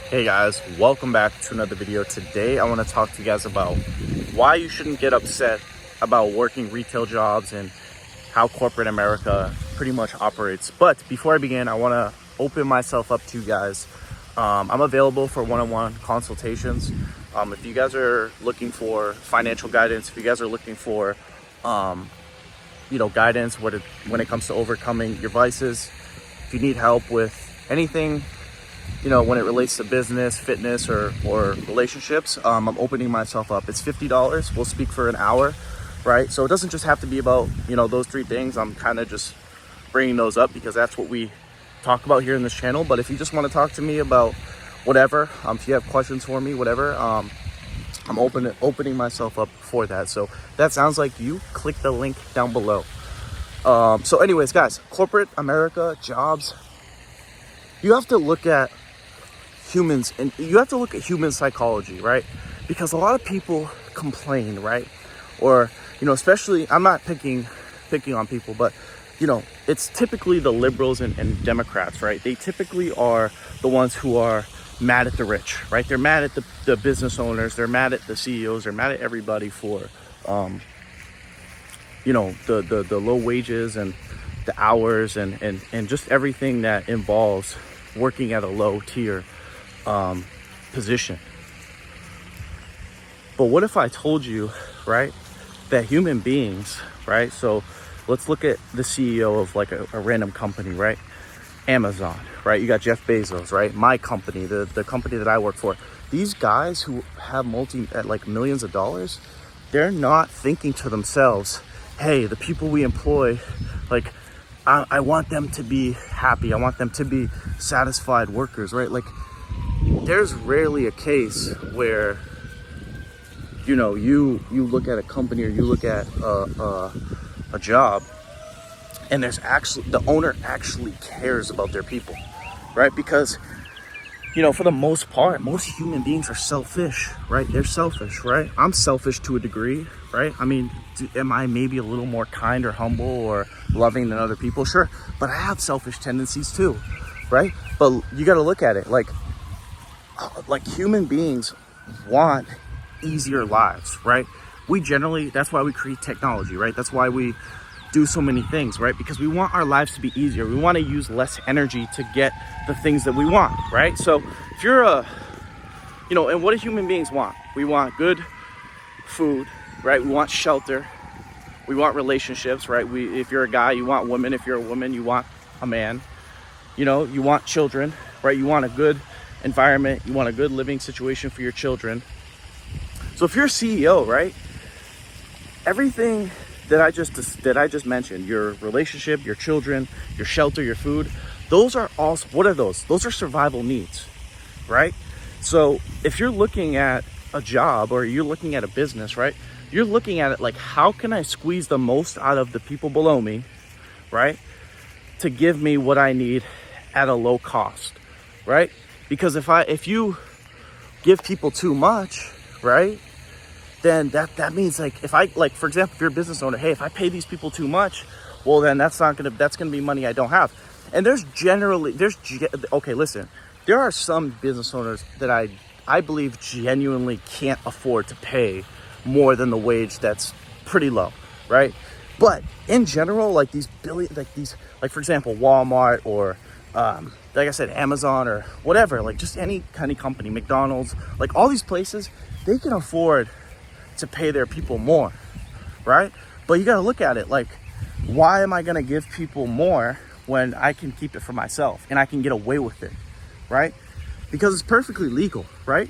Hey guys, welcome back to another video. Today I want to talk to you guys about why you shouldn't get upset about working retail jobs and how corporate America pretty much operates. But before I begin, I want to open myself up to you guys. I'm available for one-on-one consultations. If you guys are looking for financial guidance, if you guys are looking for guidance when it comes to overcoming your vices, if you need help with anything, when it relates to business, fitness, or relationships, I'm opening myself up. It's $50. We'll speak for an hour, right? So it doesn't just have to be about, those three things. I'm kind of just bringing those up because that's what we talk about here in this channel. But if you just want to talk to me about whatever, if you have questions for me, whatever, I'm opening myself up for that. So that sounds like you, click the link down below. So anyways, guys, corporate America, jobs, you have to look at humans, and you have to look at human psychology, right? Because a lot of people complain, right? Or, especially, I'm not picking on people, but, it's typically the liberals and Democrats, right? They typically are the ones who are mad at the rich, right? They're mad at the business owners, they're mad at the CEOs, they're mad at everybody for, the low wages and the hours and just everything that involves working at a low tier position. But what if I told you, right, that human beings, right? So let's look at the CEO of like a random company, right? Amazon, right? You got Jeff Bezos, right? My company, the company that I work for. These guys who have millions of dollars, they're not thinking to themselves, hey, the people we employ, like, I want them to be happy. I want them to be satisfied workers, right? Like, there's rarely a case where, you look at a company or you look at a job and there's actually, the owner actually cares about their people, right? Because, for the most part, most human beings are selfish, right? They're selfish, right? I'm selfish to a degree, right? I mean, am I maybe a little more kind or humble or loving than other people? Sure. But I have selfish tendencies too, right? But you got to look at it like human beings want easier lives, right? That's why we create technology, right? That's why we do so many things, right? Because we want our lives to be easier. We want to use less energy to get the things that we want, right? So if you're and what do human beings want? We want good food, right? We want shelter. We want relationships, right? If you're a guy, you want women. If you're a woman, you want a man. You want children, right? You want a good environment. You want a good living situation for your children. So if you're a CEO, right? Everything that I just mentioned, your relationship, your children, your shelter, your food, those are also, what are those? Those are survival needs, right? So if you're looking at a job or you're looking at a business, right? You're looking at it like, how can I squeeze the most out of the people below me, right? To give me what I need at a low cost, right? Because if you give people too much, right? Then that means for example, if you're a business owner, hey, if I pay these people too much, well, then that's gonna be money I don't have. And listen, there are some business owners that I believe genuinely can't afford to pay more than the wage that's pretty low, right? But in general, like for example, Walmart or like I said, Amazon or whatever, like just any kind of company, McDonald's, like all these places, they can afford to pay their people more, right? But you got to look at it like, why am I going to give people more when I can keep it for myself and I can get away with it, right? Because it's perfectly legal, right?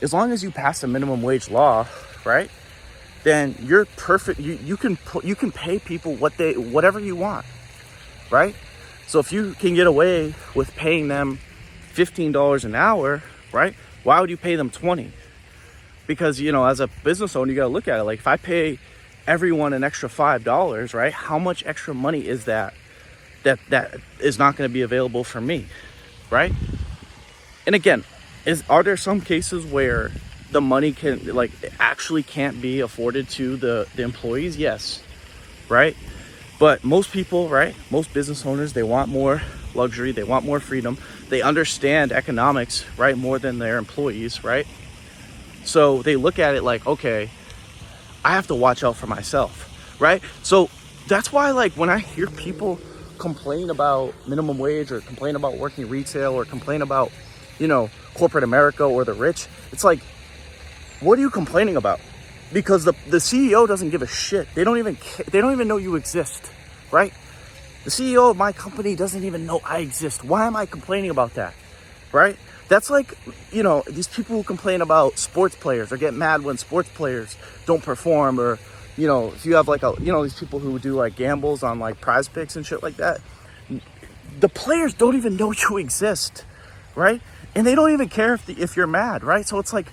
As long as you pass a minimum wage law, right? Then you're perfect. You can pay people whatever you want, right? So if you can get away with paying them $15 an hour, right? Why would you pay them $20? Because, as a business owner, you got to look at it like, if I pay everyone an extra $5, right? How much extra money is that is not going to be available for me, right? And again, are there some cases where the money actually can't be afforded to the employees? Yes, right? But most people, right? Most business owners, they want more luxury, they want more freedom, they understand economics, right, more than their employees, right? So they look at it like, okay, I have to watch out for myself, right? So that's why, like, when I hear people complain about minimum wage or complain about working retail or complain about, corporate America or the rich, it's like, what are you complaining about? Because the CEO doesn't give a shit. They don't even care. They don't even know you exist, right? The CEO of my company doesn't even know I exist. Why am I complaining about that, right? That's like, these people who complain about sports players or get mad when sports players don't perform, or, if you have like these people who do like gambles on like prize picks and shit like that. The players don't even know you exist, right? And they don't even care if you're mad, right? So it's like,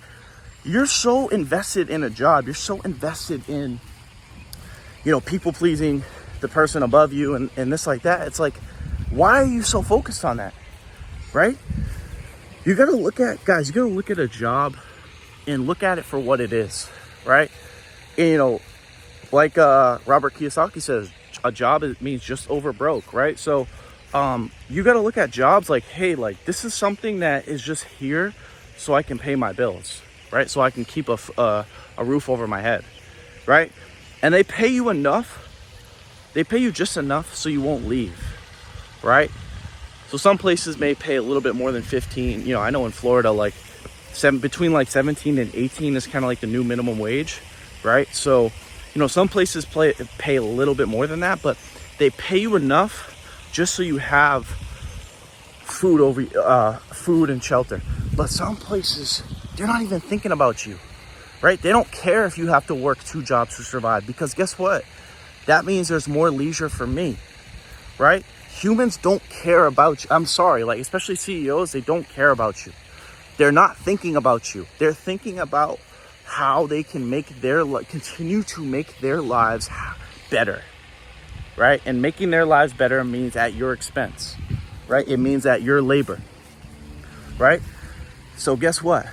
you're so invested in a job. You're so invested in, people pleasing the person above you and this like that. It's like, why are you so focused on that, right? You gotta look at a job and look at it for what it is, right? And, like Robert Kiyosaki says, a job means just over broke, right? So you got to look at jobs like, hey, like, this is something that is just here so I can pay my bills, right? So I can keep a roof over my head, right? And they pay you enough. They pay you just enough so you won't leave, right? So some places may pay a little bit more than 15. I know in Florida, like between like 17 and 18 is kind of like the new minimum wage, right? So, some places pay a little bit more than that, but they pay you enough just so you have food and shelter. But some places, they're not even thinking about you, right? They don't care if you have to work 2 jobs to survive, because guess what? That means there's more leisure for me, right? Humans don't care about you. I'm sorry, like, especially CEOs, they don't care about you. They're not thinking about you. They're thinking about how they can continue to make their lives better, right? And making their lives better means at your expense, right? It means at your labor, right? So guess what?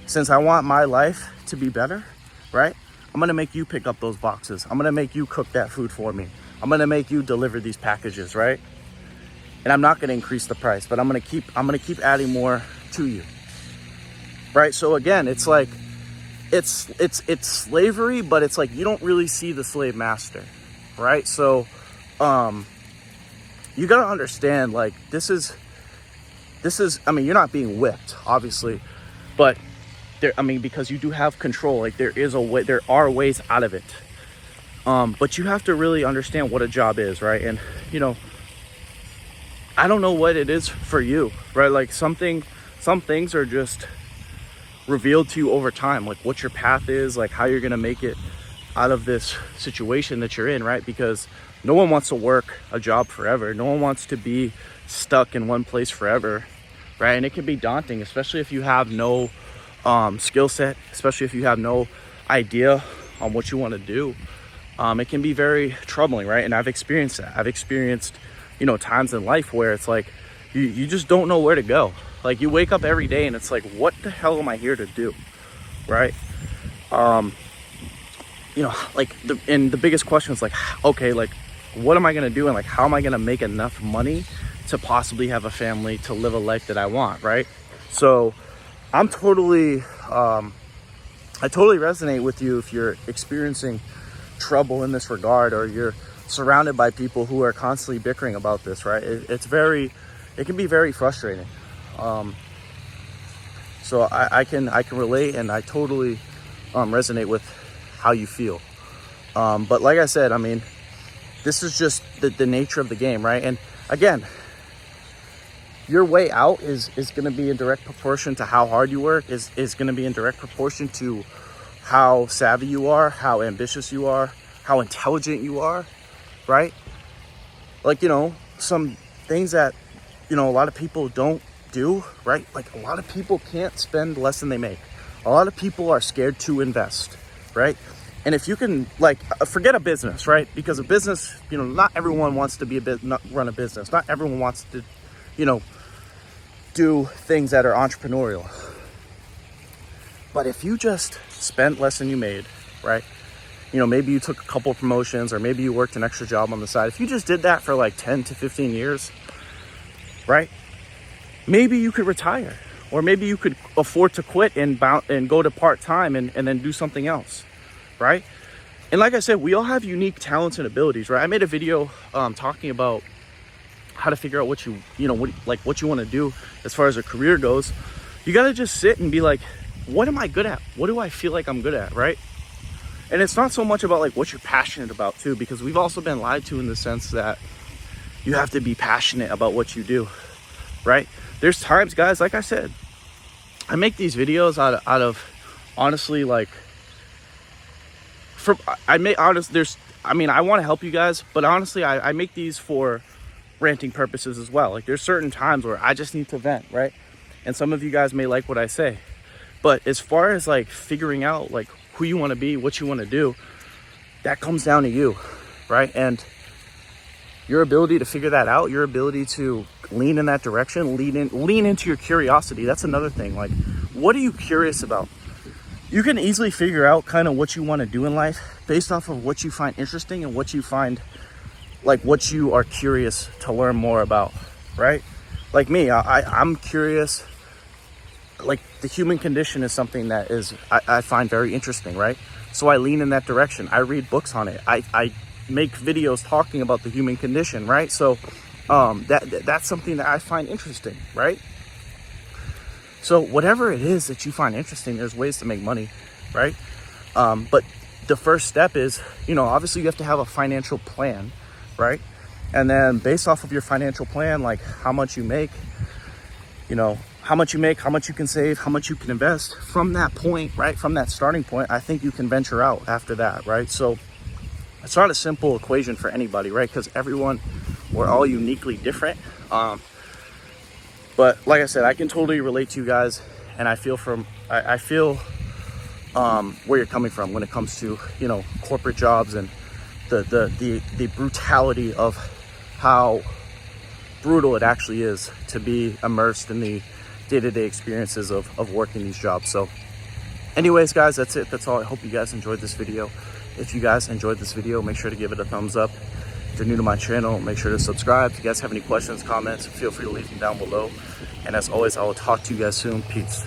Since I want my life to be better, right? I'm gonna make you pick up those boxes. I'm gonna make you cook that food for me. I'm gonna make you deliver these packages, right? And I'm not gonna increase the price, but I'm gonna keep adding more to you, right? So again, it's like, it's slavery, but it's like you don't really see the slave master, right? So you gotta understand, like, this is, I mean, you're not being whipped, obviously, but because you do have control, like, there are ways out of it. But you have to really understand what a job is, right? And, I don't know what it is for you, right? Like, some things are just revealed to you over time, like what your path is, like how you're going to make it out of this situation that you're in, right? Because no one wants to work a job forever. No one wants to be stuck in one place forever, right? And it can be daunting, especially if you have no skill set, especially if you have no idea on what you want to do. It can be very troubling, right? And I've experienced that. I've experienced, times in life where it's like you just don't know where to go. Like, you wake up every day and it's like, what the hell am I here to do, right? Like, the biggest question is like, okay, like, what am I gonna do, and like, how am I gonna make enough money to possibly have a family, to live a life that I want, right? So I totally resonate with you if you're experiencing trouble in this regard, or you're surrounded by people who are constantly bickering about this, right? It can be very frustrating. So I can relate, and I totally resonate with how you feel. But like I said, I mean, this is just the nature of the game, right? And again, your way out is going to be in direct proportion to how hard you work, is going to be in direct proportion to how savvy you are, how ambitious you are, how intelligent you are, right? Like, some things that, a lot of people don't do, right? Like, a lot of people can't spend less than they make. A lot of people are scared to invest, right? And if you can, like, forget a business, right? Because a business, not everyone wants to run a business. Not everyone wants to, do things that are entrepreneurial. But if you just spent less than you made, right? you know, maybe you took a couple promotions, or maybe you worked an extra job on the side. If you just did that for like 10 to 15 years, right? Maybe you could retire, or maybe you could afford to quit and go to part-time and then do something else, right? And like I said, we all have unique talents and abilities, right? I made a video talking about how to figure out what you want to do as far as a career goes. You got to just sit and be like, what am I good at? What do I feel like I'm good at, right? And it's not so much about like what you're passionate about too, because we've also been lied to in the sense that you have to be passionate about what you do, right? There's times, guys, like I said, I make these videos out of honestly, like, I want to help you guys, but honestly, I make these for ranting purposes as well. Like, there's certain times where I just need to vent, right? And some of you guys may like what I say, but as far as like figuring out like who you want to be, what you want to do, that comes down to you, right? And your ability to figure that out, your ability to lean in that direction, lean into your curiosity. That's another thing. Like, what are you curious about? You can easily figure out kind of what you want to do in life based off of what you find interesting and what you find, like, what you are curious to learn more about, right? Like me, I'm curious. Like, the human condition is something that I find very interesting, right? So I lean in that direction. I read books on it. I make videos talking about the human condition, right? So that's something that I find interesting, right? So whatever it is that you find interesting, there's ways to make money, right? But the first step is, you know, obviously you have to have a financial plan, right? And then based off of your financial plan, like how much you make, you know, how much you make, how much you can save, how much you can invest. From that point, right, from that starting point, I think you can venture out after that, right? So it's not a simple equation for anybody, right? Because we're all uniquely different. But like I said, I can totally relate to you guys, and I feel where you're coming from when it comes to, you know, corporate jobs and the brutality of how brutal it actually is to be immersed in the day-to-day experiences of working these jobs. So anyways, guys, that's it. That's all. I hope you guys enjoyed this video. If you guys enjoyed this video, make sure to give it a thumbs up. If you're new to my channel, make sure to subscribe. If you guys have any questions, comments, feel free to leave them down below. And as always, I will talk to you guys soon. Peace.